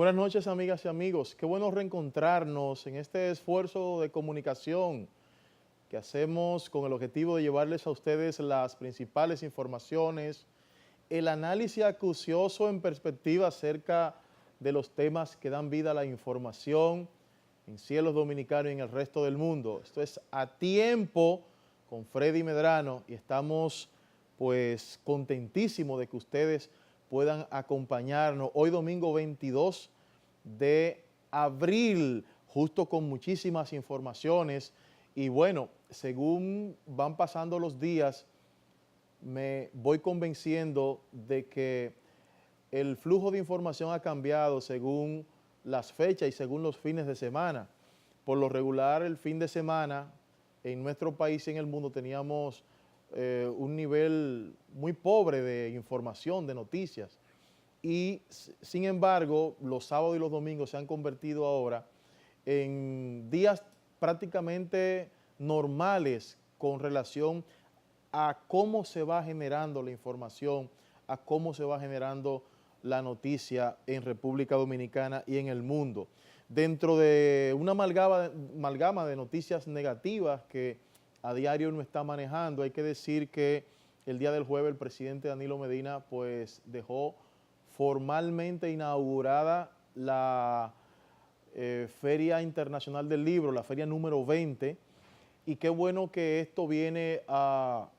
Buenas noches, amigas y amigos. Qué bueno reencontrarnos en este esfuerzo de comunicación que hacemos con el objetivo de llevarles a ustedes las principales informaciones, el análisis acucioso en perspectiva acerca de los temas que dan vida a la información en cielos dominicanos y en el resto del mundo. Esto es A Tiempo con Freddy Medrano y estamos pues contentísimos de que ustedes puedan acompañarnos hoy domingo 22 de abril, justo con muchísimas informaciones. Y bueno, según van pasando los días, me voy convenciendo de que el flujo de información ha cambiado según las fechas y según los fines de semana. Por lo regular, el fin de semana en nuestro país y en el mundo teníamos un nivel muy pobre de información, de noticias. Y sin embargo, los sábados y los domingos se han convertido ahora en días prácticamente normales con relación a cómo se va generando la información, a cómo se va generando la noticia en República Dominicana y en el mundo. Dentro de una amalgama de noticias negativas que a diario no está manejando, hay que decir que el día del jueves el presidente Danilo Medina pues dejó formalmente inaugurada la Feria Internacional del Libro, la feria número 20, y qué bueno que esto viene a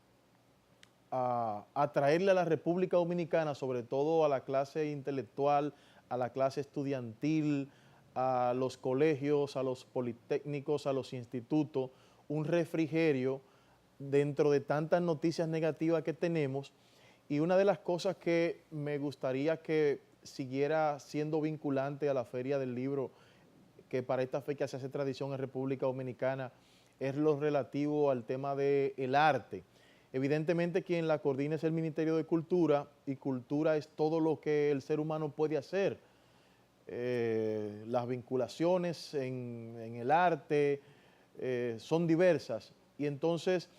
traerle a la República Dominicana, sobre todo a la clase intelectual, a la clase estudiantil, a los colegios, a los politécnicos, a los institutos, un refrigerio dentro de tantas noticias negativas que tenemos. Y una de las cosas que me gustaría que siguiera siendo vinculante a la Feria del Libro, que para esta fecha se hace tradición en República Dominicana, es lo relativo al tema del arte. Evidentemente quien la coordina es el Ministerio de Cultura, y cultura es todo lo que el ser humano puede hacer. Las vinculaciones en el arte son diversas, y entonces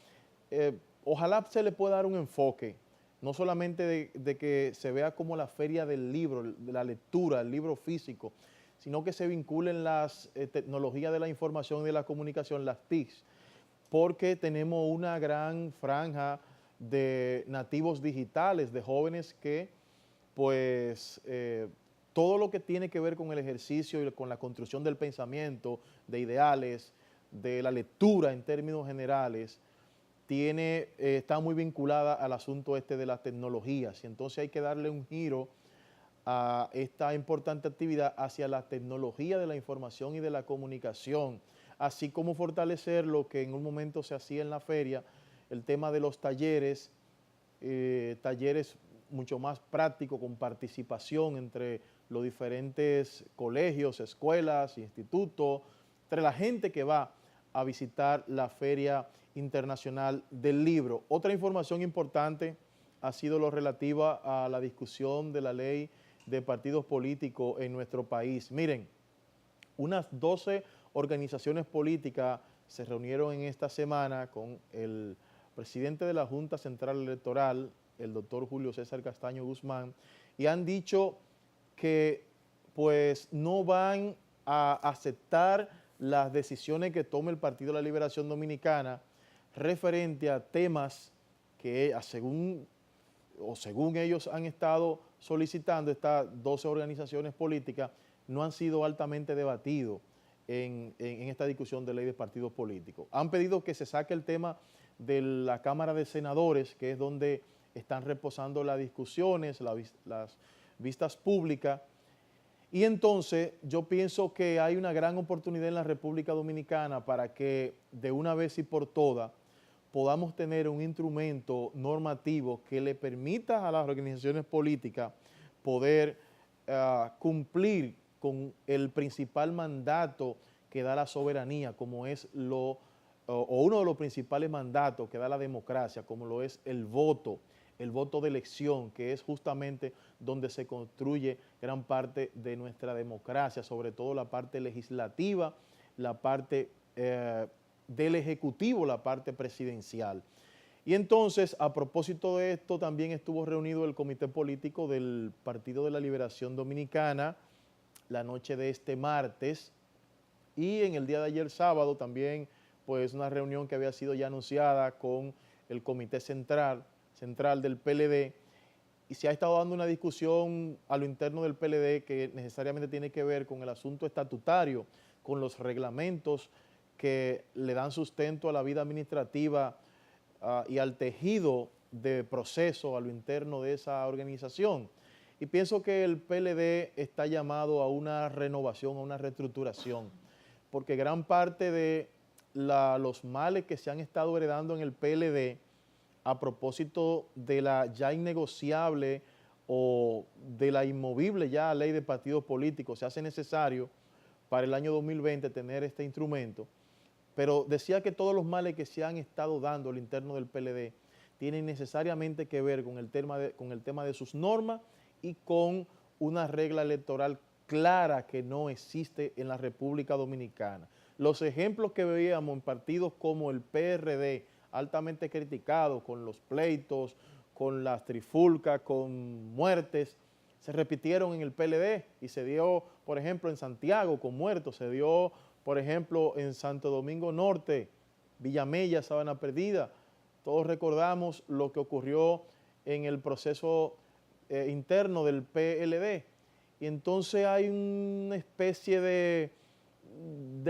ojalá se le pueda dar un enfoque, no solamente de que se vea como la feria del libro, de la lectura, el libro físico, sino que se vinculen las tecnologías de la información y de la comunicación, las TICs, porque tenemos una gran franja de nativos digitales, de jóvenes que pues todo lo que tiene que ver con el ejercicio y con la construcción del pensamiento, de ideales, de la lectura en términos generales, está muy vinculada al asunto este de las tecnologías, y entonces hay que darle un giro a esta importante actividad hacia la tecnología de la información y de la comunicación, así como fortalecer lo que en un momento se hacía en la feria, el tema de los talleres, talleres mucho más prácticos, con participación entre los diferentes colegios, escuelas, institutos, entre la gente que va a visitar la Feria Internacional del Libro. Otra información importante ha sido lo relativa a la discusión de la ley de partidos políticos en nuestro país. Miren, unas 12 organizaciones políticas se reunieron en esta semana con el presidente de la Junta Central Electoral, el doctor Julio César Castaño Guzmán, y han dicho que pues no van a aceptar las decisiones que tome el Partido de la Liberación Dominicana referente a temas que según ellos han estado solicitando, estas 12 organizaciones políticas, no han sido altamente debatidos en esta discusión de ley de partidos políticos. Han pedido que se saque el tema de la Cámara de Senadores, que es donde están reposando las discusiones, las vistas públicas, y entonces yo pienso que hay una gran oportunidad en la República Dominicana para que de una vez y por todas podamos tener un instrumento normativo que le permita a las organizaciones políticas poder cumplir con el principal mandato que da la soberanía, como es o uno de los principales mandatos que da la democracia, como lo es el voto de elección, que es justamente donde se construye gran parte de nuestra democracia, sobre todo la parte legislativa, la parte del Ejecutivo, la parte presidencial. Y entonces, a propósito de esto, también estuvo reunido el Comité Político del Partido de la Liberación Dominicana la noche de este martes, y en el día de ayer sábado también pues una reunión que había sido ya anunciada con el Comité Central del PLD, y se ha estado dando una discusión a lo interno del PLD que necesariamente tiene que ver con el asunto estatutario, con los reglamentos que le dan sustento a la vida administrativa y al tejido de proceso a lo interno de esa organización. Y pienso que el PLD está llamado a una renovación, a una reestructuración, porque gran parte de los males que se han estado heredando en el PLD a propósito de la ya innegociable o de la inmovible ya ley de partidos políticos, se hace necesario para el año 2020 tener este instrumento, pero decía que todos los males que se han estado dando al interno del PLD tienen necesariamente que ver con el tema de sus normas y con una regla electoral clara que no existe en la República Dominicana. Los ejemplos que veíamos en partidos como el PRD, altamente criticados con los pleitos, con las trifulcas, con muertes, se repitieron en el PLD y se dio, por ejemplo, en Santiago con muertos, se dio, por ejemplo, en Santo Domingo Norte, Villamella, Sabana Perdida. Todos recordamos lo que ocurrió en el proceso interno del PLD. Y entonces hay una especie de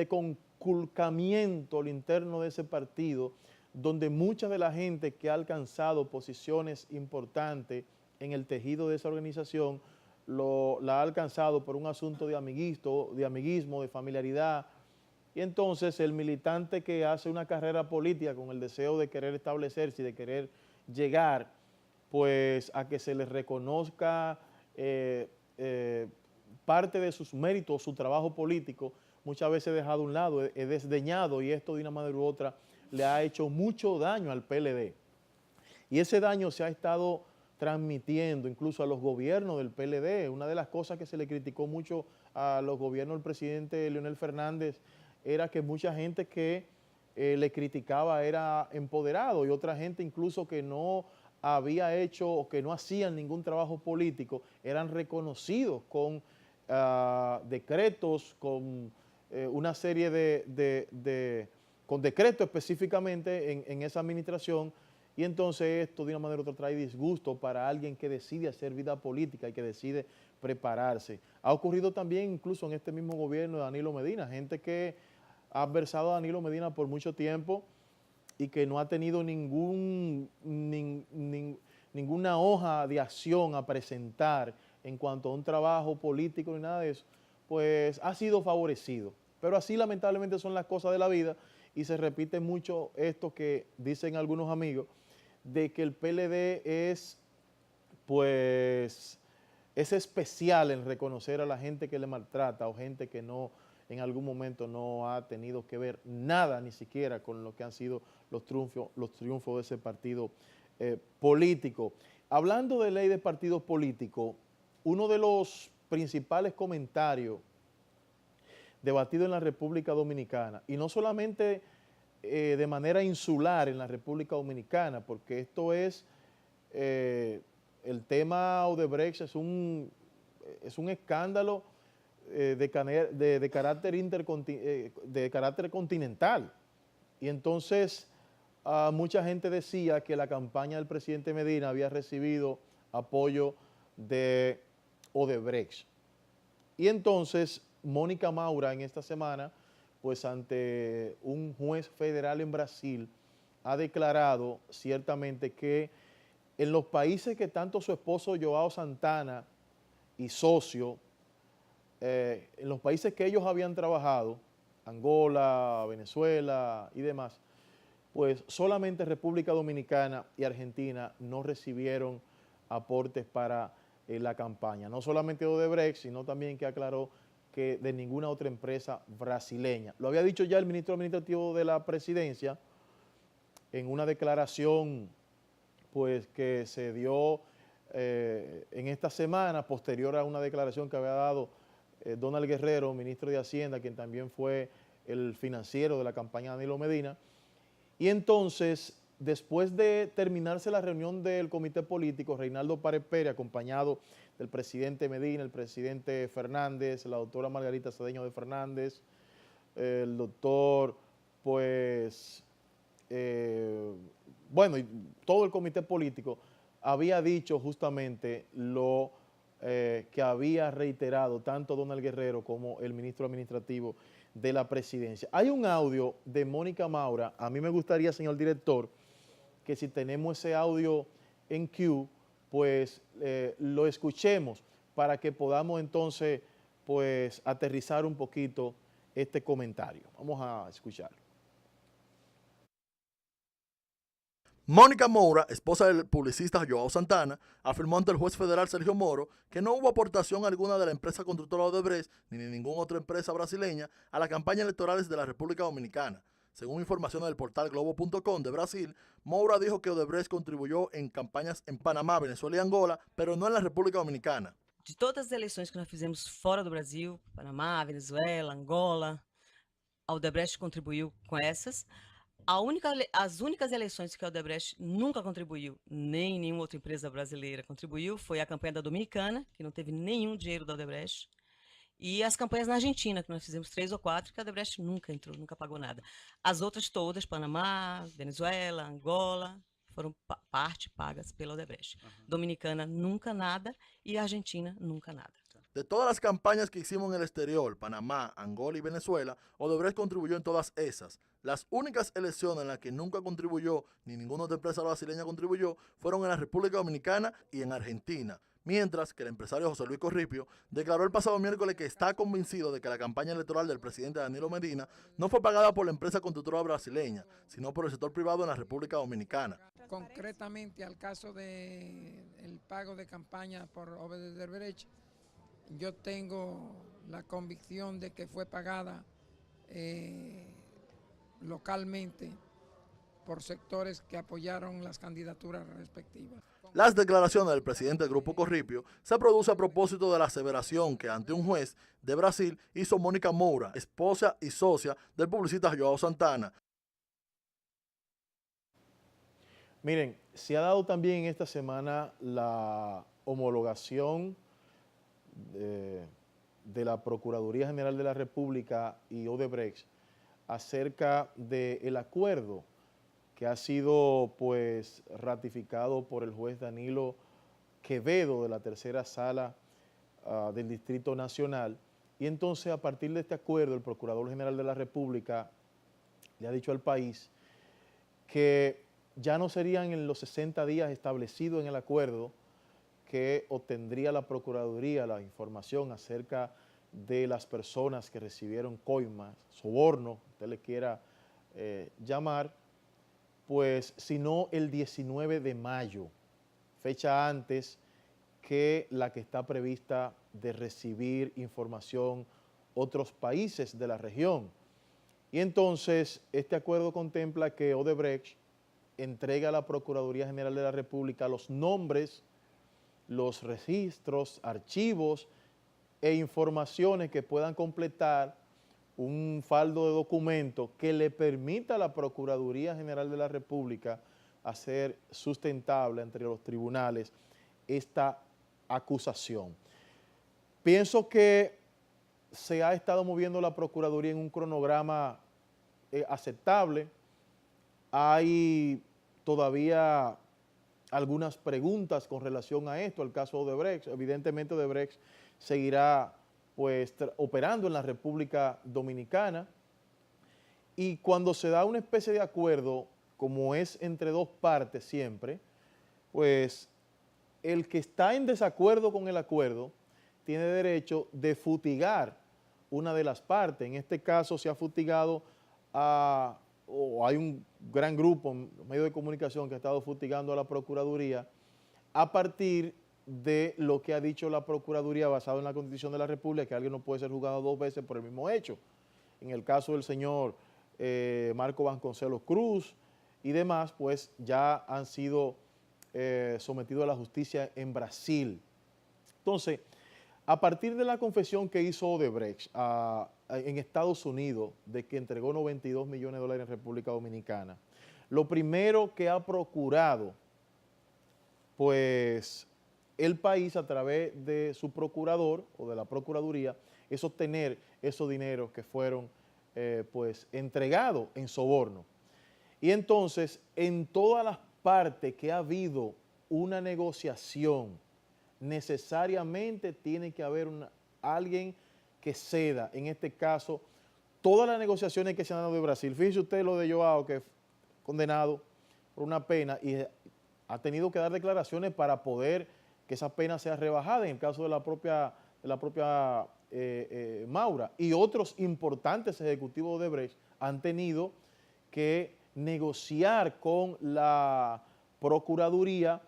conculcamiento al interno de ese partido, donde mucha de la gente que ha alcanzado posiciones importantes en el tejido de esa organización, la ha alcanzado por un asunto de amiguismo, de familiaridad. Y entonces el militante que hace una carrera política con el deseo de querer establecerse y de querer llegar, pues a que se les reconozca parte de sus méritos, su trabajo político, muchas veces dejado a un lado, es desdeñado, y esto de una manera u otra le ha hecho mucho daño al PLD. Y ese daño se ha estado transmitiendo incluso a los gobiernos del PLD. Una de las cosas que se le criticó mucho a los gobiernos del presidente Leonel Fernández era que mucha gente que le criticaba era empoderado, y otra gente incluso que no había hecho o que no hacían ningún trabajo político eran reconocidos con decretos, con una serie con decretos específicamente en esa administración. Y entonces esto de una manera u otra trae disgusto para alguien que decide hacer vida política y que decide prepararse. Ha ocurrido también incluso en este mismo gobierno de Danilo Medina, gente que ha adversado a Danilo Medina por mucho tiempo y que no ha tenido ninguna hoja de acción a presentar en cuanto a un trabajo político ni nada de eso, pues ha sido favorecido. Pero así lamentablemente son las cosas de la vida, y se repite mucho esto que dicen algunos amigos, de que el PLD pues, es especial en reconocer a la gente que le maltrata o gente que no, en algún momento no ha tenido que ver nada ni siquiera con lo que han sido los triunfos de ese partido político. Hablando de ley de partidos políticos, uno de los principales comentarios debatido en la República Dominicana, y no solamente de manera insular en la República Dominicana, porque esto es, el tema Odebrecht es un escándalo de carácter continental. Y entonces mucha gente decía que la campaña del presidente Medina había recibido apoyo de Odebrecht. Y entonces Mónica Maura en esta semana, pues ante un juez federal en Brasil, ha declarado ciertamente que en los países que tanto su esposo Joao Santana y socio, en los países que ellos habían trabajado, Angola, Venezuela y demás, pues solamente República Dominicana y Argentina no recibieron aportes para la campaña. No solamente Odebrecht, sino también que aclaró que de ninguna otra empresa brasileña. Lo había dicho ya el ministro administrativo de la presidencia en una declaración pues que se dio en esta semana, posterior a una declaración que había dado Donald Guerrero, ministro de Hacienda, quien también fue el financiero de la campaña de Danilo Medina. Y entonces, después de terminarse la reunión del comité político, Reinaldo Párez Pérez, acompañado del presidente Medina, el presidente Fernández, la doctora Margarita Cedeño de Fernández, el doctor, pues, bueno, y todo el comité político había dicho justamente lo que había reiterado tanto Donald Guerrero como el ministro administrativo de la presidencia. Hay un audio de Mónica Maura. A mí me gustaría, señor director, que si tenemos ese audio en queue, pues lo escuchemos para que podamos entonces pues aterrizar un poquito este comentario. Vamos a escucharlo. Mónica Moura, esposa del publicista Joao Santana, afirmó ante el juez federal Sergio Moro que no hubo aportación alguna de la empresa constructora Odebrecht ni de ninguna otra empresa brasileña a las campañas electorales de la República Dominicana. Según información del portal Globo.com de Brasil, Moura dijo que Odebrecht contribuyó en campañas en Panamá, Venezuela y Angola, pero no en la República Dominicana. De todas as eleições que nós fizemos fora do Brasil, Panamá, Venezuela, Angola, a Odebrecht contribuiu com essas. As únicas eleições que a Odebrecht nunca contribuiu, nem nenhuma outra empresa brasileira contribuiu, foi a campanha da Dominicana, que não teve nenhum dinheiro da Odebrecht, e as campanhas na Argentina, que nós fizemos 3 ou 4, que a Odebrecht nunca entrou, nunca pagou nada. As outras todas, Panamá, Venezuela, Angola, foram parte pagas pela Odebrecht. Dominicana nunca nada e a Argentina nunca nada. De todas las campañas que hicimos en el exterior, Panamá, Angola y Venezuela, Odebrecht contribuyó en todas esas. Las únicas elecciones en las que nunca contribuyó, ni ninguna otra empresa brasileña contribuyó, fueron en la República Dominicana y en Argentina. Mientras que el empresario José Luis Corripio declaró el pasado miércoles que está convencido de que la campaña electoral del presidente Danilo Medina no fue pagada por la empresa constructora brasileña, sino por el sector privado en la República Dominicana. Concretamente al caso del pago de campaña por Odebrecht, yo tengo la convicción de que fue pagada localmente por sectores que apoyaron las candidaturas respectivas. Las declaraciones del presidente del Grupo Corripio se producen a propósito de la aseveración que ante un juez de Brasil hizo Mónica Moura, esposa y socia del publicista Joao Santana. Miren, se ha dado también esta semana la homologación de la Procuraduría General de la República y Odebrecht acerca del acuerdo que ha sido pues ratificado por el juez Danilo Quevedo de la tercera sala del Distrito Nacional. Y entonces a partir de este acuerdo el Procurador General de la República le ha dicho al país que ya no serían en los 60 días establecidos en el acuerdo que obtendría la Procuraduría la información acerca de las personas que recibieron coimas, soborno, usted le quiera llamar, pues sino el 19 de mayo, fecha antes que la que está prevista de recibir información otros países de la región. Y entonces este acuerdo contempla que Odebrecht entrega a la Procuraduría General de la República los nombres, los registros, archivos e informaciones que puedan completar un faldo de documentos que le permita a la Procuraduría General de la República hacer sustentable entre los tribunales esta acusación. Pienso que se ha estado moviendo la Procuraduría en un cronograma aceptable. Hay todavía algunas preguntas con relación a esto, al caso de Odebrecht. Evidentemente Odebrecht seguirá pues operando en la República Dominicana y cuando se da una especie de acuerdo, como es entre dos partes siempre, pues el que está en desacuerdo con el acuerdo tiene derecho de futigar una de las partes. En este caso se ha futigado o hay un gran grupo, medios de comunicación que ha estado futigando a la Procuraduría a partir de lo que ha dicho la Procuraduría basado en la Constitución de la República, que alguien no puede ser juzgado 2 veces por el mismo hecho. En el caso del señor Marco Vasconcelos Cruz y demás, pues ya han sido sometidos a la justicia en Brasil. Entonces, a partir de la confesión que hizo Odebrecht en Estados Unidos de que entregó 92 millones de dólares en República Dominicana, lo primero que ha procurado, pues, el país, a través de su procurador o de la Procuraduría, es obtener esos dineros que fueron pues entregados en soborno. Y entonces, en todas las partes que ha habido una negociación, necesariamente tiene que haber alguien que ceda. En este caso, todas las negociaciones que se han dado de Brasil. Fíjese usted lo de Joao, que es condenado por una pena y ha tenido que dar declaraciones para poder que esa pena sea rebajada, en el caso de la propia Maura. Y otros importantes ejecutivos de Brecht han tenido que negociar con la Procuraduría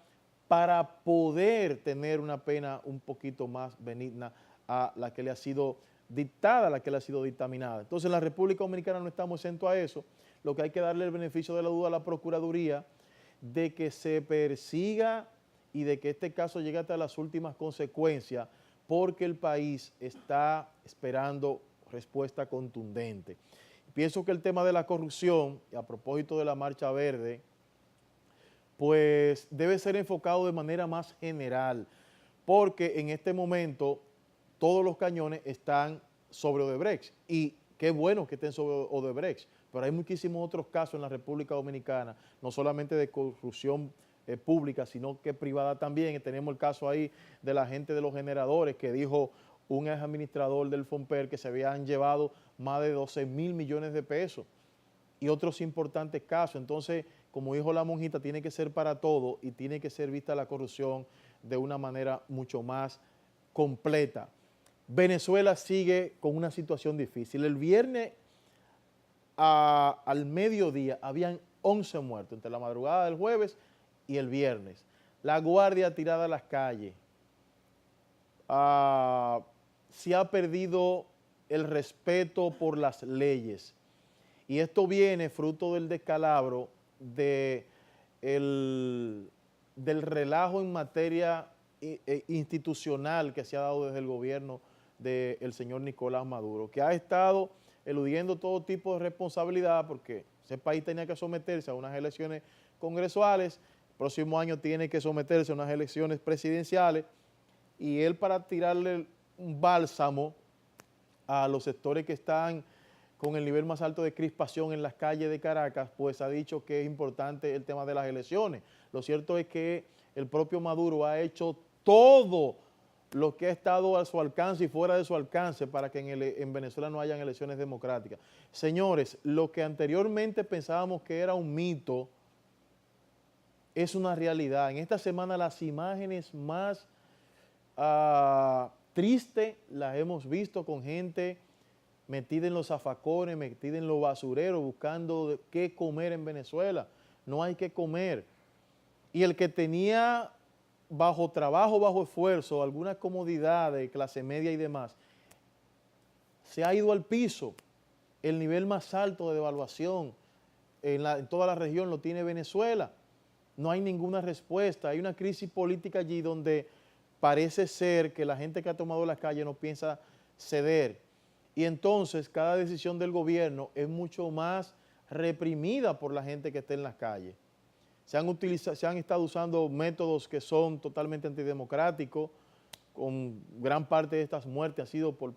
para poder tener una pena un poquito más benigna a la que le ha sido dictada, a la que le ha sido dictaminada. Entonces, en la República Dominicana no estamos exentos a eso. Lo que hay que darle el beneficio de la duda a la Procuraduría de que se persiga y de que este caso llegue hasta las últimas consecuencias, porque el país está esperando respuesta contundente. Pienso que el tema de la corrupción, y a propósito de la Marcha Verde, pues debe ser enfocado de manera más general, porque en este momento todos los cañones están sobre Odebrecht, y qué bueno que estén sobre Odebrecht, pero hay muchísimos otros casos en la República Dominicana, no solamente de corrupción pública, sino que privada también. Tenemos el caso ahí de la gente de los generadores, que dijo un ex administrador del FOMPER que se habían llevado más de 12,000 millones de pesos, y otros importantes casos. Entonces, como dijo la monjita, tiene que ser para todo y tiene que ser vista la corrupción de una manera mucho más completa. Venezuela sigue con una situación difícil. El viernes al mediodía habían 11 muertos, entre la madrugada del jueves y el viernes. La guardia tirada a las calles. Se ha perdido el respeto por las leyes. Y esto viene fruto del descalabro del relajo en materia institucional que se ha dado desde el gobierno del señor Nicolás Maduro, que ha estado eludiendo todo tipo de responsabilidad, porque ese país tenía que someterse a unas elecciones congresuales, el próximo año tiene que someterse a unas elecciones presidenciales, y él, para tirarle un bálsamo a los sectores que están con el nivel más alto de crispación en las calles de Caracas, pues ha dicho que es importante el tema de las elecciones. Lo cierto es que el propio Maduro ha hecho todo lo que ha estado a su alcance y fuera de su alcance para que en Venezuela no hayan elecciones democráticas. Señores, lo que anteriormente pensábamos que era un mito es una realidad. En esta semana las imágenes más tristes las hemos visto, con gente metida en los zafacones, metida en los basureros, buscando qué comer en Venezuela. No hay que comer. Y el que tenía bajo trabajo, bajo esfuerzo, alguna comodidad de clase media y demás, se ha ido al piso. El nivel más alto de devaluación en toda la región lo tiene Venezuela. No hay ninguna respuesta. Hay una crisis política allí donde parece ser que la gente que ha tomado la calle no piensa ceder. Y entonces cada decisión del gobierno es mucho más reprimida por la gente que está en las calles. Se han estado usando métodos que son totalmente antidemocráticos, con gran parte de estas muertes ha sido por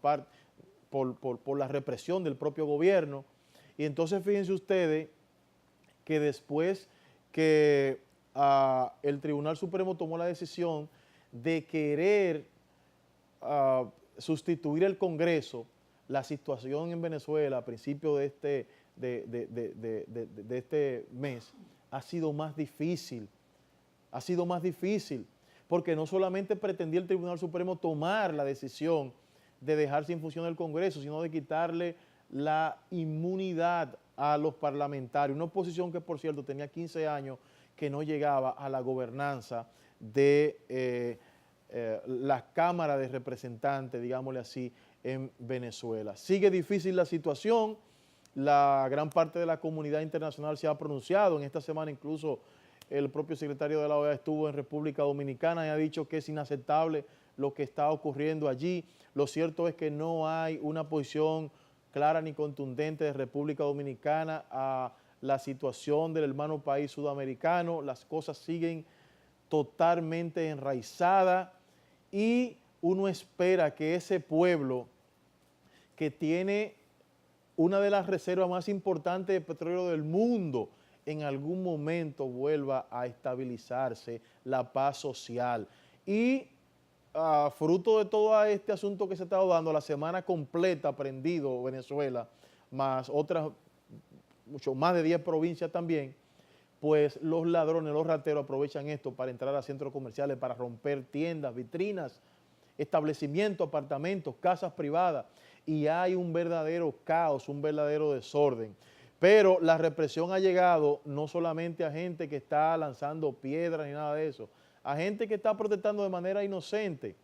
la represión del propio gobierno. Y entonces fíjense ustedes que después que el Tribunal Supremo tomó la decisión de querer sustituir el Congreso, la situación en Venezuela a principios de este mes ha sido más difícil, porque no solamente pretendía el Tribunal Supremo tomar la decisión de dejar sin función el Congreso, sino de quitarle la inmunidad a los parlamentarios, una oposición que, por cierto, tenía 15 años que no llegaba a la gobernanza de las cámaras de representantes, digámosle así, en Venezuela. Sigue difícil la situación, la gran parte de la comunidad internacional se ha pronunciado. En esta semana incluso el propio secretario de la OEA estuvo en República Dominicana y ha dicho que es inaceptable lo que está ocurriendo allí. Lo cierto es que no hay una posición clara ni contundente de República Dominicana a la situación del hermano país sudamericano. Las cosas siguen totalmente enraizada y uno espera que ese pueblo que tiene una de las reservas más importantes de petróleo del mundo en algún momento vuelva a estabilizarse la paz social. Y fruto de todo este asunto que se ha estado dando, la semana completa prendido Venezuela, más otras, mucho más de 10 provincias también, pues los ladrones, los rateros aprovechan esto para entrar a centros comerciales, para romper tiendas, vitrinas, establecimientos, apartamentos, casas privadas, y hay un verdadero caos, un verdadero desorden. Pero la represión ha llegado no solamente a gente que está lanzando piedras ni nada de eso, a gente que está protestando de manera inocente.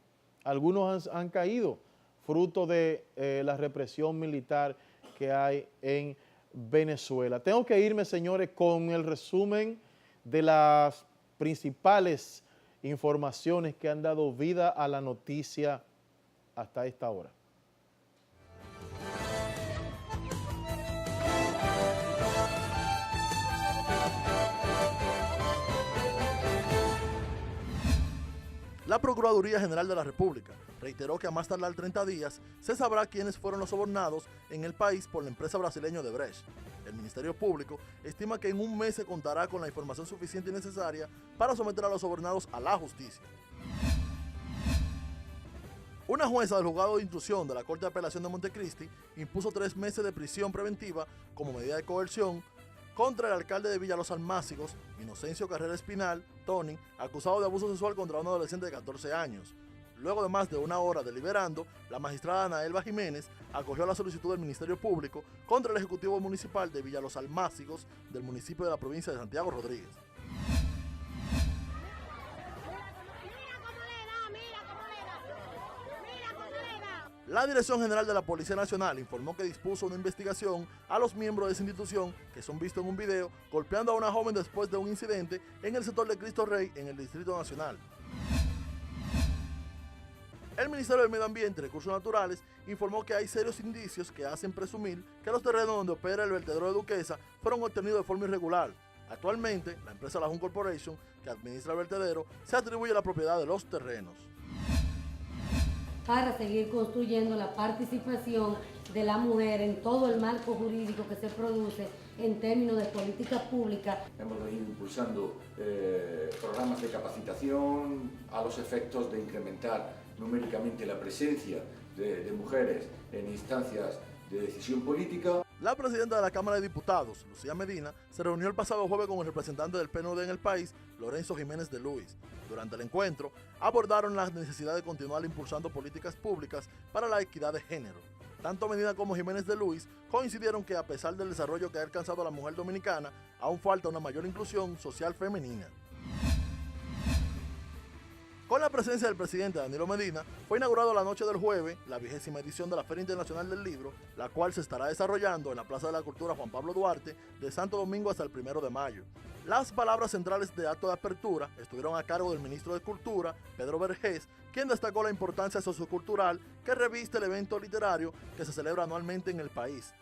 Algunos han caído fruto de la represión militar que hay en Venezuela. Tengo que irme, señores, con el resumen de las principales informaciones que han dado vida a la noticia hasta esta hora. La Procuraduría General de la República reiteró que a más tardar 30 días se sabrá quiénes fueron los sobornados en el país por la empresa brasileña Odebrecht. El Ministerio Público estima que en un mes se contará con la información suficiente y necesaria para someter a los sobornados a la justicia. Una jueza del juzgado de instrucción de la Corte de Apelación de Montecristi impuso 3 meses de prisión preventiva como medida de coerción contra el alcalde de Villa Los Almácigos, Inocencio Carrera Espinal, Tony, acusado de abuso sexual contra un adolescente de 14 años. Luego de más de una hora deliberando, la magistrada Ana Elba Jiménez acogió la solicitud del Ministerio Público contra el Ejecutivo Municipal de Villa Los Almácigos del municipio de la provincia de Santiago Rodríguez. La Dirección General de la Policía Nacional informó que dispuso una investigación a los miembros de esa institución que son vistos en un video golpeando a una joven después de un incidente en el sector de Cristo Rey en el Distrito Nacional. El Ministerio del Medio Ambiente y Recursos Naturales informó que hay serios indicios que hacen presumir que los terrenos donde opera el vertedero de Duquesa fueron obtenidos de forma irregular. Actualmente, la empresa La Jun Corporation, que administra el vertedero, se atribuye la propiedad de los terrenos. Para seguir construyendo la participación de la mujer en todo el marco jurídico que se produce en términos de políticas públicas. Hemos venido impulsando programas de capacitación a los efectos de incrementar numéricamente la presencia de mujeres en instancias de decisión política. La presidenta de la Cámara de Diputados, Lucía Medina, se reunió el pasado jueves con el representante del PNUD en el país, Lorenzo Jiménez de Luis. Durante el encuentro, abordaron la necesidad de continuar impulsando políticas públicas para la equidad de género. Tanto Medina como Jiménez de Luis coincidieron que a pesar del desarrollo que ha alcanzado la mujer dominicana, aún falta una mayor inclusión social femenina. Con la presencia del presidente Danilo Medina, fue inaugurado la noche del jueves la 20ª edición de la Feria Internacional del Libro, la cual se estará desarrollando en la Plaza de la Cultura Juan Pablo Duarte de Santo Domingo hasta el 1 de mayo. Las palabras centrales de acto de apertura estuvieron a cargo del ministro de Cultura, Pedro Vergés, quien destacó la importancia sociocultural que reviste el evento literario que se celebra anualmente en el país.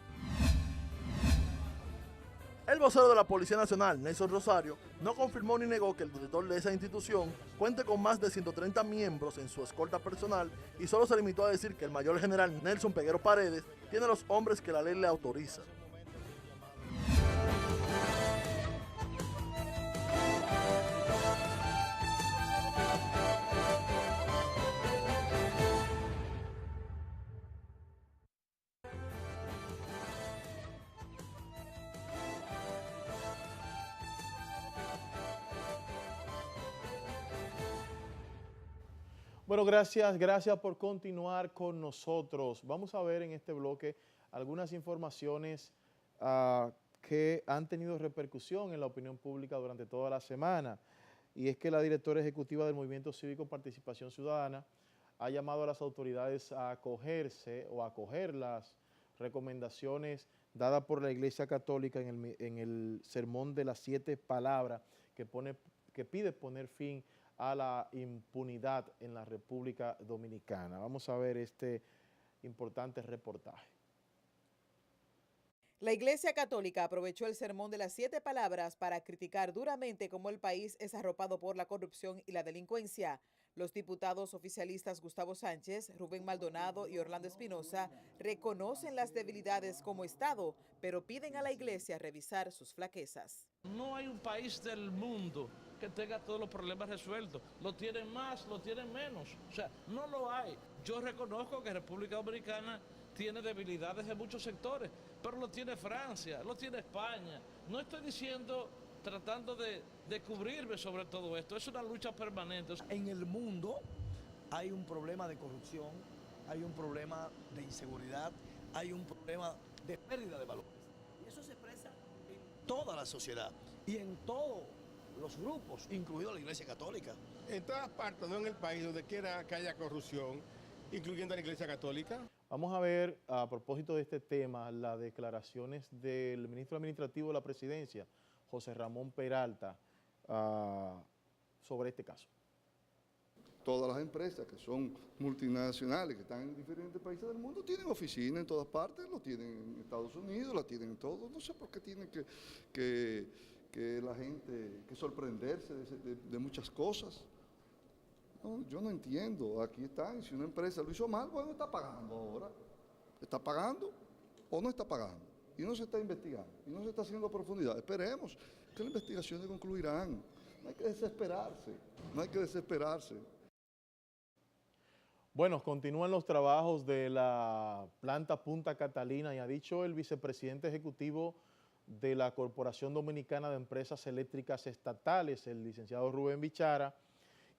El vocero de la Policía Nacional, Nelson Rosario, no confirmó ni negó que el director de esa institución cuente con más de 130 miembros en su escolta personal y solo se limitó a decir que el mayor general Nelson Peguero Paredes tiene los hombres que la ley le autoriza. Bueno, gracias por continuar con nosotros. Vamos a ver en este bloque algunas informaciones que han tenido repercusión en la opinión pública durante toda la semana. Y es que la directora ejecutiva del Movimiento Cívico Participación Ciudadana ha llamado a las autoridades a acogerse o a acoger las recomendaciones dadas por la Iglesia Católica en el Sermón de las 7 Palabras que pide poner fin a la impunidad en la República Dominicana. Vamos a ver este importante reportaje. La Iglesia Católica aprovechó el sermón de las 7 palabras para criticar duramente cómo el país es arropado por la corrupción y la delincuencia. Los diputados oficialistas Gustavo Sánchez, Rubén Maldonado y Orlando Espinosa reconocen las debilidades como Estado, pero piden a la Iglesia revisar sus flaquezas. No hay un país del mundo que tenga todos los problemas resueltos. Lo tienen más, lo tienen menos. O sea, no lo hay. Yo reconozco que República Dominicana tiene debilidades en muchos sectores, pero lo tiene Francia, lo tiene España. No estoy diciendo, tratando de cubrirme sobre todo esto, es una lucha permanente. En el mundo hay un problema de corrupción, hay un problema de inseguridad, hay un problema de pérdida de valores. Y eso se expresa en toda la sociedad y en todos los grupos, incluido la Iglesia Católica. En todas partes, no en el país, donde quiera que haya corrupción, incluyendo a la Iglesia Católica. Vamos a ver, a propósito de este tema, las declaraciones del ministro administrativo de la presidencia, José Ramón Peralta, sobre este caso. Todas las empresas que son multinacionales, que están en diferentes países del mundo, tienen oficinas en todas partes, lo tienen en Estados Unidos, la tienen en todos. No sé por qué tienen que la gente, que sorprenderse de muchas cosas. No, yo no entiendo. Aquí están, si una empresa lo hizo mal, bueno, está pagando ahora. ¿Está pagando o no está pagando? Y no se está investigando, y no se está haciendo a profundidad. Esperemos que las investigaciones concluirán. No hay que desesperarse, no hay que desesperarse. Bueno, continúan los trabajos de la planta Punta Catalina y ha dicho el vicepresidente ejecutivo de la Corporación Dominicana de Empresas Eléctricas Estatales, el licenciado Rubén Bichara,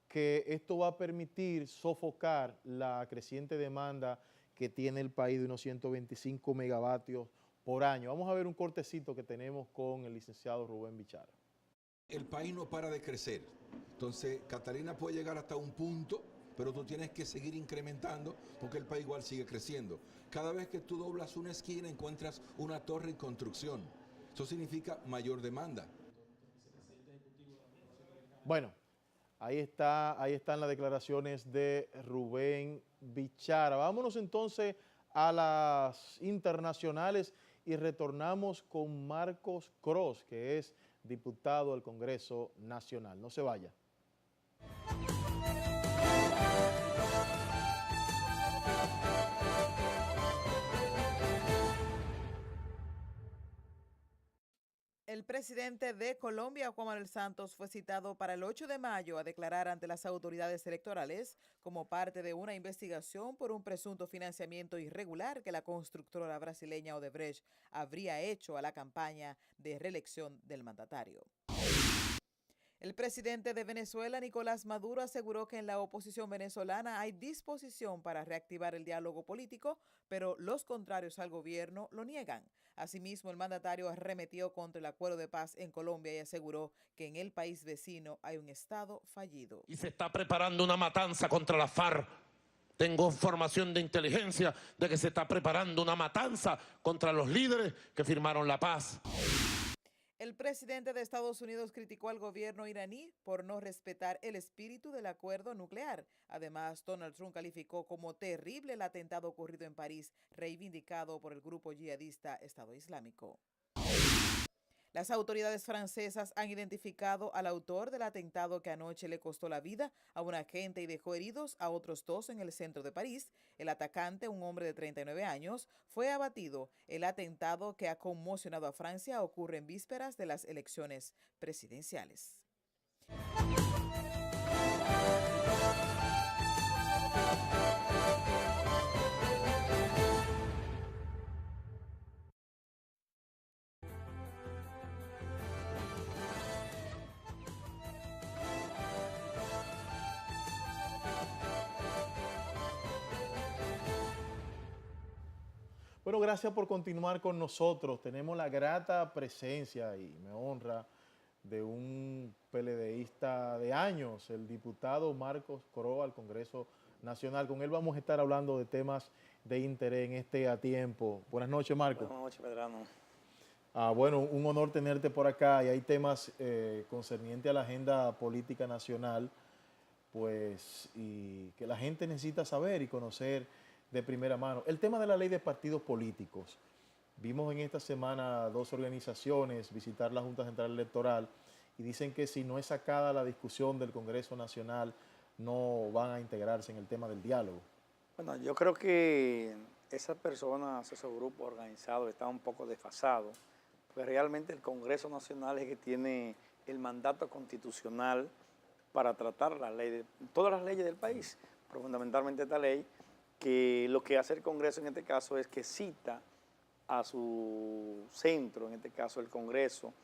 que esto va a permitir sofocar la creciente demanda que tiene el país de unos 125 megavatios por año. Vamos a ver un cortecito que tenemos con el licenciado Rubén Bichara. El país no para de crecer, entonces Catalina puede llegar hasta un punto, pero tú tienes que seguir incrementando porque el país igual sigue creciendo. Cada vez que tú doblas una esquina encuentras una torre en construcción. Eso significa mayor demanda. Bueno, ahí están las declaraciones de Rubén Bichara. Vámonos entonces a las internacionales y retornamos con Marcos Cross, que es diputado al Congreso Nacional. No se vaya. El presidente de Colombia, Juan Manuel Santos, fue citado para el 8 de mayo a declarar ante las autoridades electorales como parte de una investigación por un presunto financiamiento irregular que la constructora brasileña Odebrecht habría hecho a la campaña de reelección del mandatario. El presidente de Venezuela, Nicolás Maduro, aseguró que en la oposición venezolana hay disposición para reactivar el diálogo político, pero los contrarios al gobierno lo niegan. Asimismo, el mandatario arremetió contra el acuerdo de paz en Colombia y aseguró que en el país vecino hay un Estado fallido. Y se está preparando una matanza contra la FARC. Tengo información de inteligencia de que se está preparando una matanza contra los líderes que firmaron la paz. El presidente de Estados Unidos criticó al gobierno iraní por no respetar el espíritu del acuerdo nuclear. Además, Donald Trump calificó como terrible el atentado ocurrido en París, reivindicado por el grupo yihadista Estado Islámico. Las autoridades francesas han identificado al autor del atentado que anoche le costó la vida a un agente y dejó heridos a otros 2 en el centro de París. El atacante, un hombre de 39 años, fue abatido. El atentado que ha conmocionado a Francia ocurre en vísperas de las elecciones presidenciales. Bueno, gracias por continuar con nosotros. Tenemos la grata presencia y me honra de un PLDista de años, el diputado Marcos Cross al Congreso Nacional. Con él vamos a estar hablando de temas de interés en este A Tiempo. Buenas noches, Marcos. Buenas noches, Medrano. Bueno, un honor tenerte por acá y hay temas concernientes a la agenda política nacional, pues, y que la gente necesita saber y conocer de primera mano. El tema de la ley de partidos políticos. Vimos en esta semana 2 organizaciones visitar la Junta Central Electoral y dicen que si no es sacada la discusión del Congreso Nacional, no van a integrarse en el tema del diálogo. Bueno, yo creo que esas personas, esos grupos organizados están un poco desfasados, porque realmente el Congreso Nacional es el que tiene el mandato constitucional para tratar todas las leyes del país, pero fundamentalmente esta ley, que lo que hace el Congreso en este caso es que cita a su centro, en este caso el Congreso,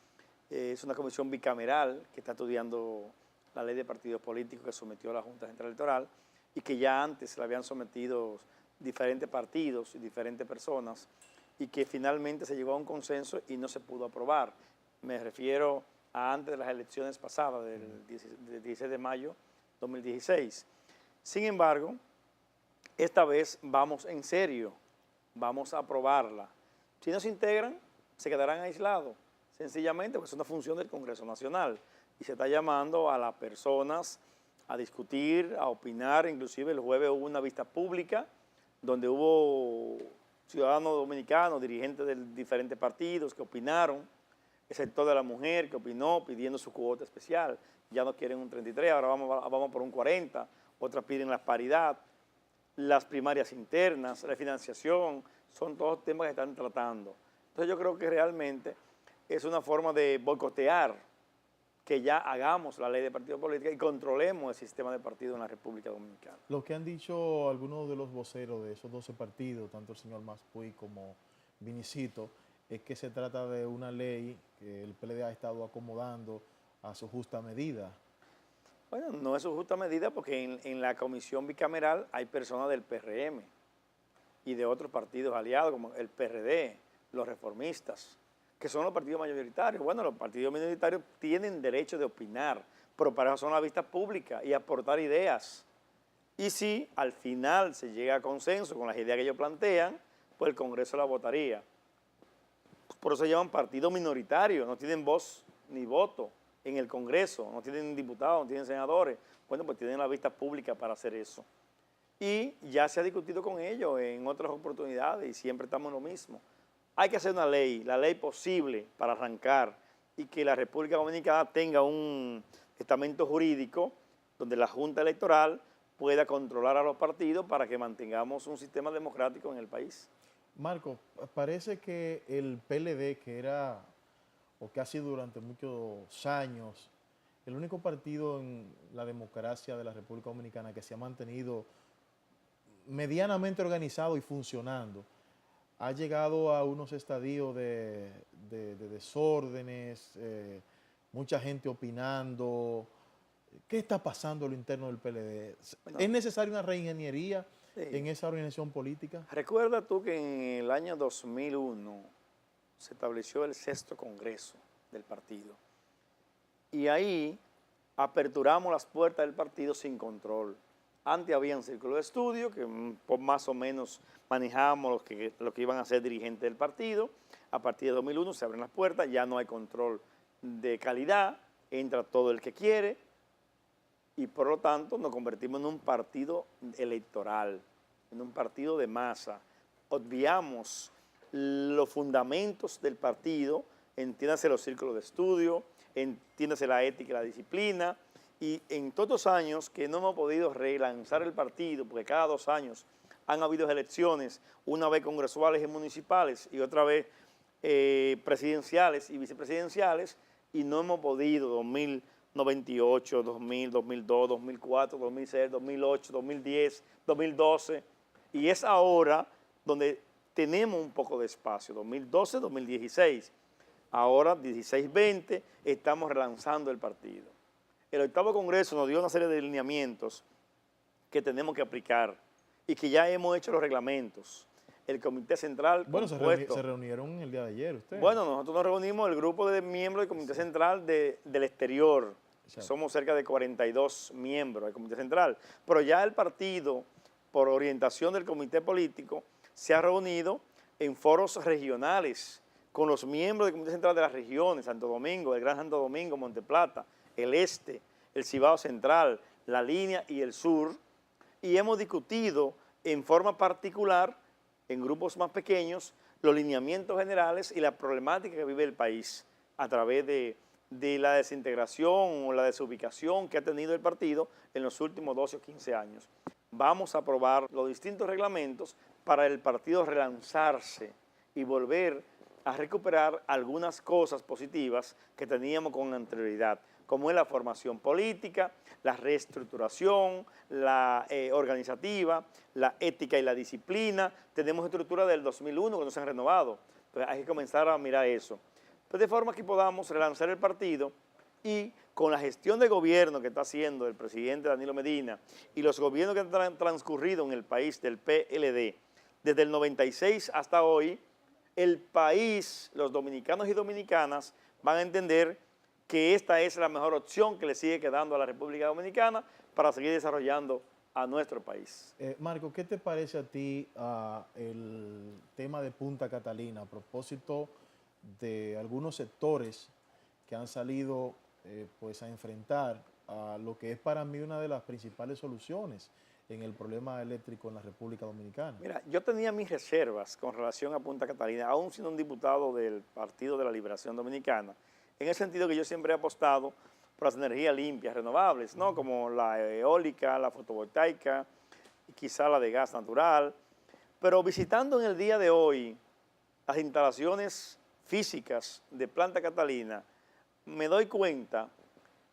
es una comisión bicameral que está estudiando la ley de partidos políticos que sometió a la Junta Central Electoral y que ya antes se la habían sometido diferentes partidos y diferentes personas y que finalmente se llegó a un consenso y no se pudo aprobar. Me refiero a antes de las elecciones pasadas, del 16 de mayo 2016. Sin embargo, esta vez vamos en serio, vamos a aprobarla. Si no se integran, se quedarán aislados, sencillamente porque es una función del Congreso Nacional y se está llamando a las personas a discutir, a opinar. Inclusive el jueves hubo una vista pública donde hubo ciudadanos dominicanos, dirigentes de diferentes partidos que opinaron, el sector de la mujer que opinó pidiendo su cuota especial. Ya no quieren un 33, ahora vamos por un 40, otras piden la paridad, las primarias internas, la financiación, son todos temas que están tratando. Entonces yo creo que realmente es una forma de boicotear que ya hagamos la ley de partidos políticos y controlemos el sistema de partidos en la República Dominicana. Lo que han dicho algunos de los voceros de esos 12 partidos, tanto el señor Maspuy como Vinicito, es que se trata de una ley que el PLD ha estado acomodando a su justa medida. Bueno, no es su justa medida porque en la comisión bicameral hay personas del PRM y de otros partidos aliados como el PRD, los reformistas, que son los partidos mayoritarios. Bueno, los partidos minoritarios tienen derecho de opinar, pero para eso son las vistas públicas y aportar ideas. Y si al final se llega a consenso con las ideas que ellos plantean, pues el Congreso la votaría. Por eso se llaman partidos minoritarios, no tienen voz ni voto en el Congreso, no tienen diputados, no tienen senadores. Bueno, pues tienen la vista pública para hacer eso. Y ya se ha discutido con ellos en otras oportunidades y siempre estamos en lo mismo. Hay que hacer una ley, la ley posible para arrancar y que la República Dominicana tenga un estamento jurídico donde la Junta Electoral pueda controlar a los partidos para que mantengamos un sistema democrático en el país. Marco, parece que el PLD, que era o que ha sido durante muchos años el único partido en la democracia de la República Dominicana que se ha mantenido medianamente organizado y funcionando, ha llegado a unos estadios de desórdenes, mucha gente opinando. ¿Qué está pasando en lo interno del PLD? Bueno, ¿es necesaria una reingeniería en esa organización política? Recuerda tú que en el año 2001 se estableció el 6º Congreso del partido y ahí aperturamos las puertas del partido sin control. Antes había un círculo de estudio que más o menos manejábamos lo que iban a ser dirigentes del partido. A partir de 2001 se abren las puertas, ya no hay control de calidad, entra todo el que quiere y por lo tanto nos convertimos en un partido electoral, en un partido de masa. Obviamos los fundamentos del partido, entiéndase los círculos de estudio, entiéndase la ética y la disciplina. Y en todos los años que no hemos podido relanzar el partido, porque cada 2 años han habido elecciones, una vez congresuales y municipales y otra vez presidenciales y vicepresidenciales, y no hemos podido 2098, 2000, 2002, 2004, 2006, 2008, 2010, 2012, y es ahora donde tenemos un poco de espacio, 2012, 2016, ahora 16-20, estamos relanzando el partido. El 8º Congreso nos dio una serie de lineamientos que tenemos que aplicar y que ya hemos hecho los reglamentos. El Comité Central compuesto, se reunieron el día de ayer ustedes. Bueno, nosotros nos reunimos, el grupo de miembros del Comité Central del exterior. Exacto. Somos cerca de 42 miembros del Comité Central. Pero ya el partido, por orientación del Comité Político, se ha reunido en foros regionales con los miembros del Comité Central de las regiones, Santo Domingo, el Gran Santo Domingo, Monteplata, el Este, el Cibao Central, la Línea y el Sur, y hemos discutido en forma particular, en grupos más pequeños, los lineamientos generales y la problemática que vive el país a través de la desintegración o la desubicación que ha tenido el partido en los últimos 12 o 15 años. Vamos a aprobar los distintos reglamentos para el partido relanzarse y volver a recuperar algunas cosas positivas que teníamos con anterioridad, como es la formación política, la reestructuración, la organizativa, la ética y la disciplina. Tenemos estructuras del 2001 que no se han renovado, entonces hay que comenzar a mirar eso. Pues de forma que podamos relanzar el partido y con la gestión de gobierno que está haciendo el presidente Danilo Medina y los gobiernos que han transcurrido en el país del PLD, desde el 96 hasta hoy, el país, los dominicanos y dominicanas van a entender que esta es la mejor opción que le sigue quedando a la República Dominicana para seguir desarrollando a nuestro país. Marco, ¿qué te parece a ti el tema de Punta Catalina a propósito de algunos sectores que han salido pues a enfrentar a lo que es para mí una de las principales soluciones en el problema eléctrico en la República Dominicana? Mira, yo tenía mis reservas con relación a Punta Catalina, aún siendo un diputado del Partido de la Liberación Dominicana, en el sentido que yo siempre he apostado por las energías limpias, renovables, ¿no? Como la eólica, la fotovoltaica, y quizá la de gas natural. Pero visitando en el día de hoy las instalaciones físicas de Planta Catalina, me doy cuenta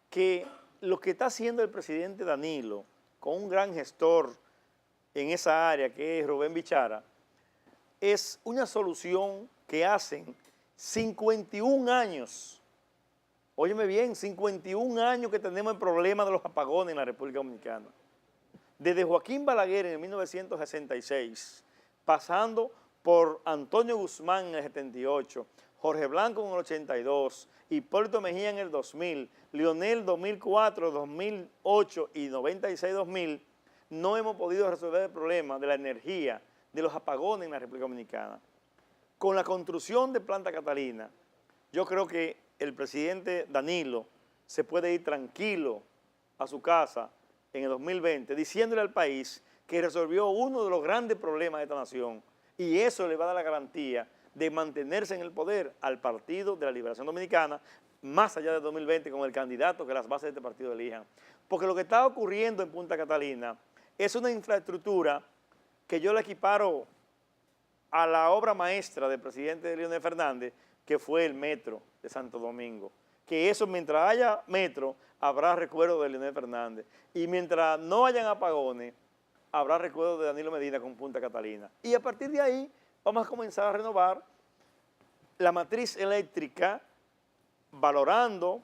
que lo que está haciendo el presidente Danilo, con un gran gestor en esa área que es Rubén Bichara, es una solución que hacen 51 años, óyeme bien, 51 años que tenemos el problema de los apagones en la República Dominicana. Desde Joaquín Balaguer en el 1966, pasando por Antonio Guzmán en el 78, Jorge Blanco en el 82, Hipólito Mejía en el 2000, Leonel 2004, 2008 y 96-2000, no hemos podido resolver el problema de la energía, de los apagones en la República Dominicana. Con la construcción de Planta Catalina, yo creo que el presidente Danilo se puede ir tranquilo a su casa en el 2020, diciéndole al país que resolvió uno de los grandes problemas de esta nación, y eso le va a dar la garantía de mantenerse en el poder al Partido de la Liberación Dominicana, más allá del 2020, con el candidato que las bases de este partido elijan. Porque lo que está ocurriendo en Punta Catalina es una infraestructura que yo la equiparo a la obra maestra del presidente Leonel Fernández, que fue el metro de Santo Domingo. Que eso, mientras haya metro, habrá recuerdo de Leonel Fernández. Y mientras no hayan apagones, habrá recuerdo de Danilo Medina con Punta Catalina. Y a partir de ahí, vamos a comenzar a renovar la matriz eléctrica, valorando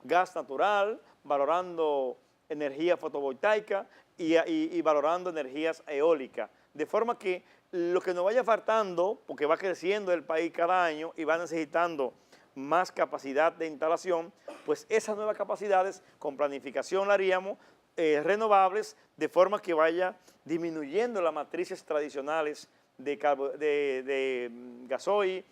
gas natural, valorando energía fotovoltaica y valorando energías eólicas. De forma que lo que nos vaya faltando, porque va creciendo el país cada año y va necesitando más capacidad de instalación, pues esas nuevas capacidades con planificación la haríamos renovables, de forma que vaya disminuyendo las matrices tradicionales de gasoil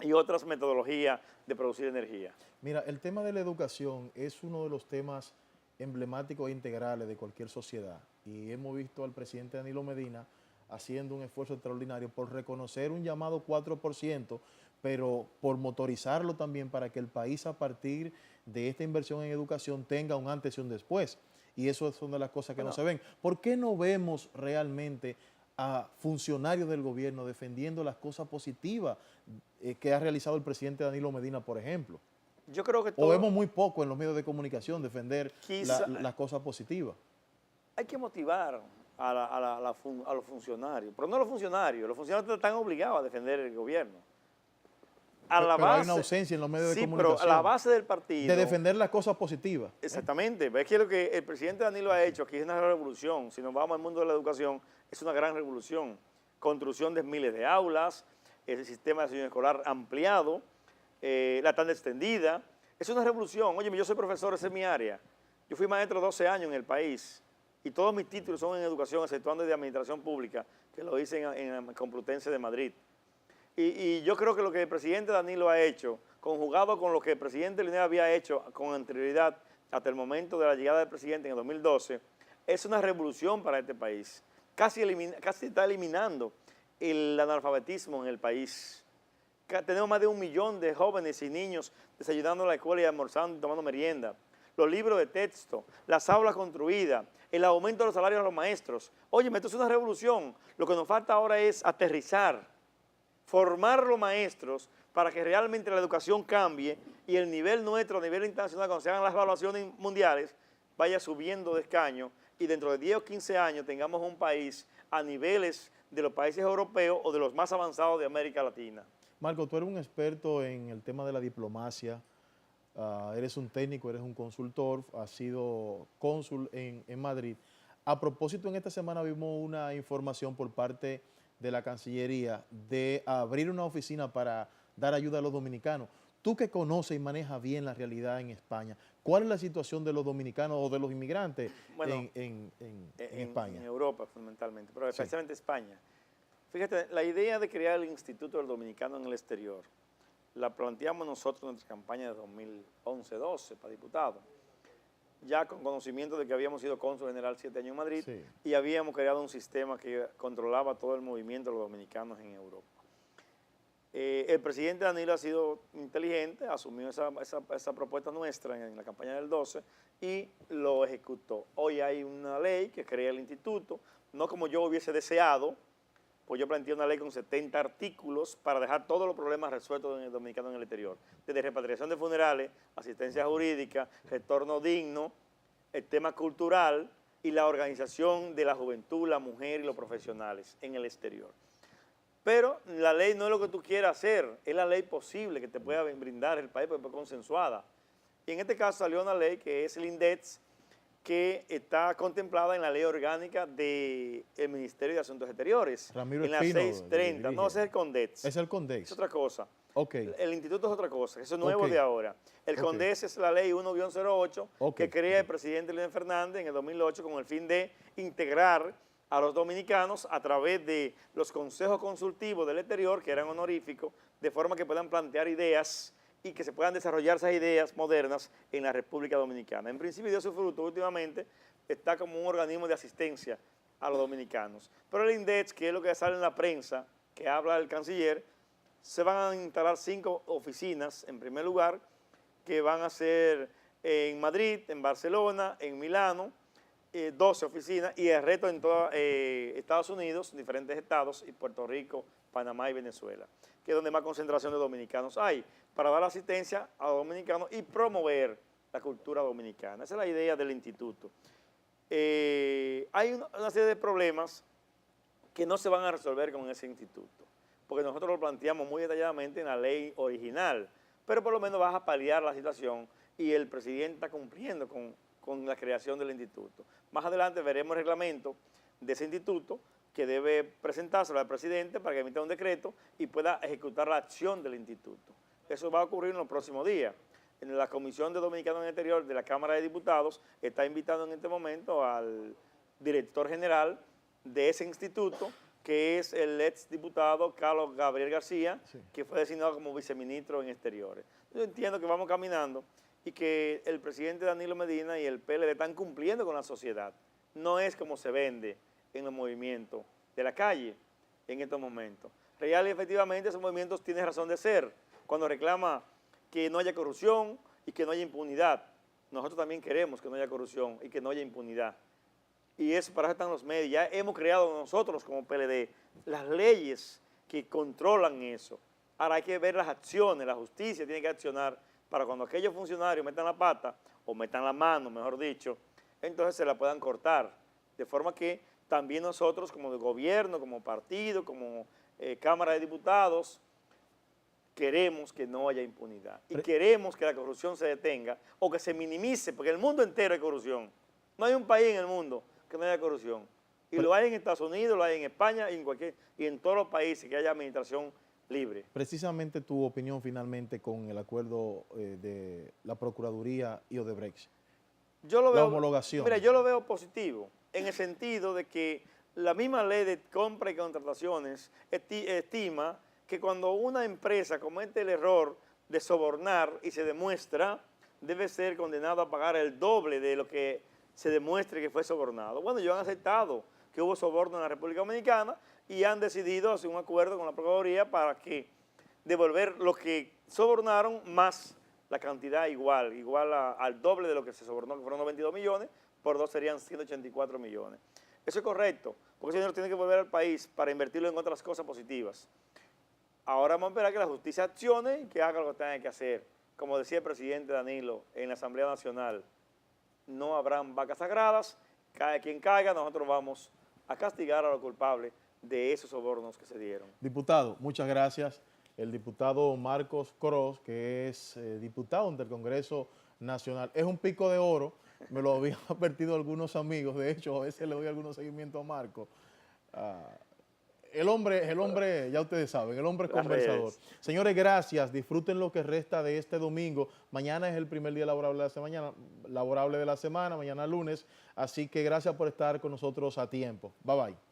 y otras metodologías de producir energía. Mira, el tema de la educación es uno de los temas emblemáticos e integrales de cualquier sociedad, y hemos visto al presidente Danilo Medina haciendo un esfuerzo extraordinario por reconocer un llamado 4%, pero por motorizarlo también para que el país, a partir de esta inversión en educación, tenga un antes y un después. Y eso son de las cosas que no se ven. ¿Por qué no vemos realmente a funcionarios del gobierno defendiendo las cosas positivas que ha realizado el presidente Danilo Medina, por ejemplo? Yo creo que o vemos muy poco en los medios de comunicación defender las cosas positivas. Hay que motivar a los funcionarios, pero no a los funcionarios están obligados a defender el gobierno. Pero hay una ausencia en los medios de comunicación. Pero a la base del partido. De defender las cosas positivas. Exactamente. Es que lo que el presidente Danilo ha hecho aquí es una revolución. Si nos vamos al mundo de la educación, es una gran revolución. Construcción de miles de aulas, el sistema de enseñanza escolar ampliado, la tanda extendida. Es una revolución. Oye, yo soy profesor, esa es mi área. Yo fui maestro 12 años en el país y todos mis títulos son en educación, exceptuando de administración pública, que lo hice en la Complutense de Madrid. Y yo creo que lo que el presidente Danilo ha hecho, conjugado con lo que el presidente Leonel había hecho con anterioridad hasta el momento de la llegada del presidente en el 2012, es una revolución para este país. Casi está eliminando el analfabetismo en el país. Tenemos más de 1 millón de jóvenes y niños desayunando en la escuela y almorzando y tomando merienda. Los libros de texto, las aulas construidas, el aumento de los salarios de los maestros. Oye, esto es una revolución. Lo que nos falta ahora es aterrizar, formar los maestros para que realmente la educación cambie y el nivel nuestro a nivel internacional, cuando se hagan las evaluaciones mundiales, vaya subiendo de escaño y dentro de 10 o 15 años tengamos un país a niveles de los países europeos o de los más avanzados de América Latina. Marco, tú eres un experto en el tema de la diplomacia, eres un técnico, eres un consultor, has sido cónsul en Madrid. A propósito, en esta semana vimos una información por parte de la Cancillería de abrir una oficina para dar ayuda a los dominicanos. Tú que conoces y manejas bien la realidad en España, ¿cuál es la situación de los dominicanos o de los inmigrantes en España? En Europa fundamentalmente, pero especialmente España. Fíjate, la idea de crear el Instituto del Dominicano en el Exterior la planteamos nosotros en nuestra campaña de 2011-12 para diputado, ya con conocimiento de que habíamos sido cónsul general 7 años en Madrid y habíamos creado un sistema que controlaba todo el movimiento de los dominicanos en Europa. El presidente Danilo ha sido inteligente, asumió esa propuesta nuestra en la campaña del 12 y lo ejecutó. Hoy hay una ley que crea el instituto, no como yo hubiese deseado, pues yo planteé una ley con 70 artículos para dejar todos los problemas resueltos en el dominicano en el exterior, desde repatriación de funerales, asistencia jurídica, retorno digno, el tema cultural y la organización de la juventud, la mujer y los profesionales en el exterior. Pero la ley no es lo que tú quieras hacer, es la ley posible que te pueda brindar el país, porque fue consensuada. Y en este caso salió una ley que es el INDEX, que está contemplada en la ley orgánica del Ministerio de Asuntos Exteriores. Ramiro en la Espino 630. No, ese es el CONDEX. Es el CONDEX. Es otra cosa. Okay. El instituto es otra cosa, eso es nuevo de ahora. El CONDEX es la ley 1-08 que crea el presidente Lenín Fernández en el 2008 con el fin de integrar a los dominicanos a través de los consejos consultivos del exterior, que eran honoríficos, de forma que puedan plantear ideas y que se puedan desarrollar esas ideas modernas en la República Dominicana. En principio dio su fruto últimamente, está como un organismo de asistencia a los dominicanos. Pero el INDEX, que es lo que sale en la prensa, que habla el canciller, se van a instalar 5 oficinas, en primer lugar, que van a ser en Madrid, en Barcelona, en Milano, 12 oficinas, y el resto en todos Estados Unidos, diferentes estados, y Puerto Rico, Panamá y Venezuela, que es donde más concentración de dominicanos hay, para dar asistencia a los dominicanos y promover la cultura dominicana. Esa es la idea del instituto. Hay una serie de problemas que no se van a resolver con ese instituto, porque nosotros lo planteamos muy detalladamente en la ley original, pero por lo menos vas a paliar la situación y el presidente está cumpliendo con la creación del instituto. Más adelante veremos el reglamento de ese instituto que debe presentárselo al presidente para que emita un decreto y pueda ejecutar la acción del instituto. Eso va a ocurrir en los próximos días. En la Comisión de Dominicanos en el Exterior de la Cámara de Diputados está invitando en este momento al director general de ese instituto, que es el ex diputado Carlos Gabriel García, que fue designado como viceministro en Exteriores. Yo entiendo que vamos caminando y que el presidente Danilo Medina y el PLD están cumpliendo con la sociedad. No es como se vende en los movimientos de la calle en estos momentos. Real y efectivamente esos movimientos tienen razón de ser cuando reclama que no haya corrupción y que no haya impunidad. Nosotros también queremos que no haya corrupción y que no haya impunidad. Y eso para eso están los medios. Ya hemos creado nosotros como PLD las leyes que controlan eso. Ahora hay que ver las acciones, la justicia tiene que accionar para cuando aquellos funcionarios metan la pata o metan la mano, mejor dicho, entonces se la puedan cortar. De forma que también nosotros como de gobierno, como partido, como Cámara de Diputados, queremos que no haya impunidad y queremos que la corrupción se detenga o que se minimice, porque en el mundo entero hay corrupción. No hay un país en el mundo que no haya corrupción. Y lo hay en Estados Unidos, lo hay en España y en todos los países que haya administración libre. Precisamente tu opinión finalmente con el acuerdo de la Procuraduría y Odebrecht. La homologación. Mira, yo lo veo positivo en el sentido de que la misma ley de compra y contrataciones estima que cuando una empresa comete el error de sobornar y se demuestra, debe ser condenado a pagar el doble de lo que se demuestre que fue sobornado. Bueno, ellos han aceptado que hubo soborno en la República Dominicana y han decidido hacer un acuerdo con la Procuraduría para que devolver lo que sobornaron más la cantidad igual al doble de lo que se sobornó, que fueron 92 millones, por 2 serían 184 millones. Eso es correcto, porque ese dinero tiene que volver al país para invertirlo en otras cosas positivas. Ahora vamos a esperar que la justicia accione y que haga lo que tenga que hacer. Como decía el presidente Danilo en la Asamblea Nacional, no habrán vacas sagradas, cae quien caiga, nosotros vamos a castigar a los culpables de esos sobornos que se dieron. Diputado, muchas gracias. El diputado Marcos Cross, que es diputado ante el Congreso Nacional. Es un pico de oro, me lo habían advertido algunos amigos, de hecho a veces le doy algunos seguimientos a Marcos. El hombre, ya ustedes saben, el hombre es conversador. Señores, gracias, disfruten lo que resta de este domingo. Mañana es el primer día laborable de la semana, mañana lunes, así que gracias por estar con nosotros a tiempo. Bye bye.